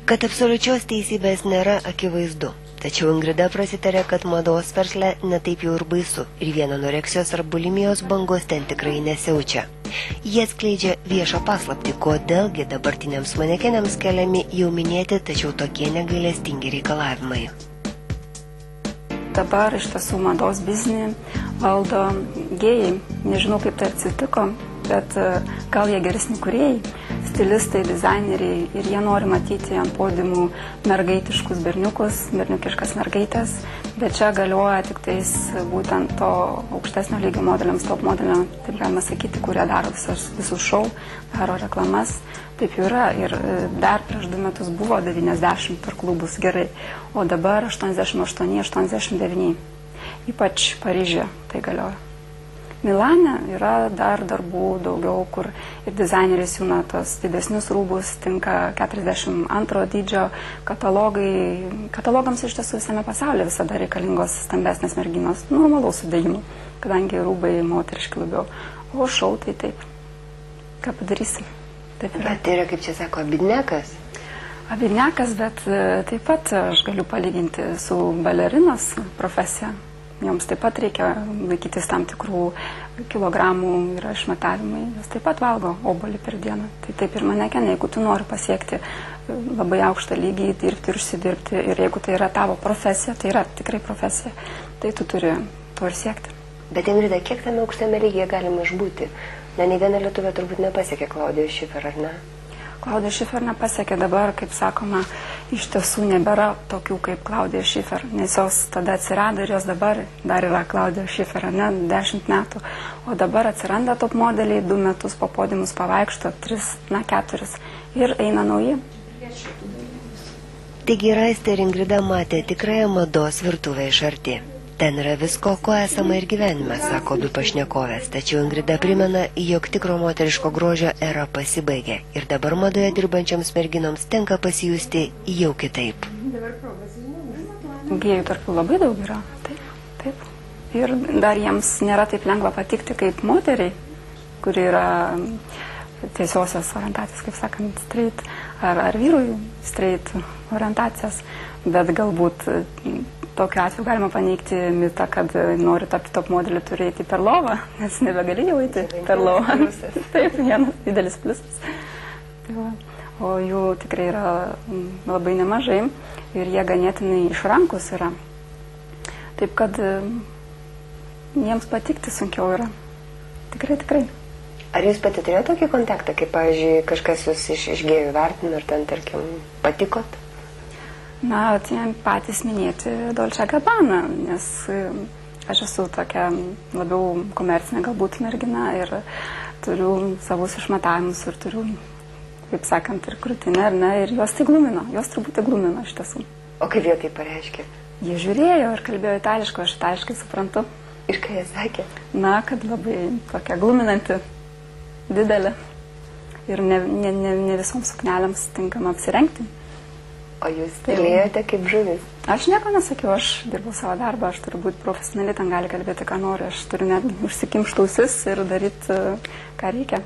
Kad absoliučios teisybės nėra akivaizdu. Tačiau Ingrida prasitarė, kad mados versle netaip jau ir baisu ir vien anoreksijos ar bulimijos bangos ten tikrai nesiaučia. Jie atskleidžia viešą paslaptį, kodėlgi dabartiniams manekenėms keliami jau minėti, tačiau tokie negailestingi reikalavimai. Dabar iš tiesų mados biznį valdo gėjai. Nežinau, kaip tai atsitiko, bet gal jie geresni kūrėjai, stilistai, dizaineriai ir jie nori matyti ant podiumų mergaitiškus berniukus, berniukiškas mergaitės, bet čia galioja tik tais būtent to aukštesnio lygio modeliams, top modeliams, taip galima sakyti, kurie daro visus šou, daro reklamas. Taip jau yra ir dar prieš 2 metus buvo 90 per klubus gerai, o dabar 88-89, ypač Paryžiuje tai galioja. Milane yra dar darbų daugiau, kur ir dizaineris siūna tos didesnius rūbus, tinka 42 dydžio katalogai. Katalogams iš tiesų visame pasaulyje visada reikalingos stambesnės merginos, normalaus sudėjimo, kadangi rūbai moteriški labiau. O šou tai taip. Ką padarysim? Taip yra. Bet tai yra, kaip čia sako, abidnekas? Abidnekas, bet taip pat aš galiu palyginti su balerinos profesija. Joms taip pat reikia laikytis tam tikrų kilogramų, yra išmatavimai. Jos taip pat valgo obuolį per dieną. Tai taip ir manekenė, jeigu tu nori pasiekti labai aukštą lygį, dirbti ir užsidirbti, ir jeigu tai yra tavo profesija, tai yra tikrai profesija, tai tu turi to ir siekti. Bet Ingrida, kiek tame aukštame lygyje galima išbūti? Na, nei viena lietuvė turbūt nepasiekė Klaudijos Šifer, ar ne? Klaudija Šifer nepasiekė dabar, kaip sakoma, iš tiesų nebėra tokių kaip Klaudija Šifer, nes jos tada atsirado ir jos dabar dar yra Klaudija Šifer, ne, 10 metų. O dabar atsiranda top modeliai, 2 metus po podiumus pavaikšto, 3, 4 ir eina nauji. Taigi Raistė ir Ingrida matė tikrąją mados virtuvę iš arti. Ten yra visko, ko esama ir gyvenime, sako abi pašnekovės, tačiau Ingrida primena, jog tikro moteriško grožio era pasibaigė ir dabar madoje dirbančioms merginoms tenka pasijusti jau kitaip. Gėjų tarpų labai daug yra, taip. Ir dar jiems nėra taip lengva patikti kaip moteriai, kuri yra tiesiosios orientacijos, kaip sakant, straight, ar vyrui straight orientacijas, bet galbūt tokiu atveju galima paneigti mitą, kad nori tapti top modelį, turi eiti per lovą, nes nebegali jau eiti per lovą. Taip, vienas didelis pliusas. O jų tikrai yra labai nemažai ir jie ganėtinai išrankus yra. Taip, kad jiems patikti sunkiau yra. Tikrai. Ar jūs pati turėjote tokį kontaktą, kaip, pavyzdžiui, kažkas jūs iš gėjų vertino ir ten, tarkim, patikot? Na, tie patys minėti Dolce & Gabbana, nes aš esu tokia labiau komercinė galbūt mergina ir turiu savus išmatavimus ir turiu, kaip sakant, ir krūtinę, ir juos tai glumino, juos turbūt tai glumino iš tiesų. O kaip jie tai pareiškė? Jie žiūrėjo ir kalbėjo itališkai, aš itališkai suprantu. Ir ką jie sakė? Na, kad labai tokia gluminanti, didelė ir ne visoms suknelėms tinkama apsirengti. O jūs tylėjote kaip žuvis? Aš nieko nesakiau, aš dirbu savo darbą, aš turiu būti profesionali, ten gali kalbėti, ką nori, aš turiu net užsikimšti ausis ir daryti, ką reikia.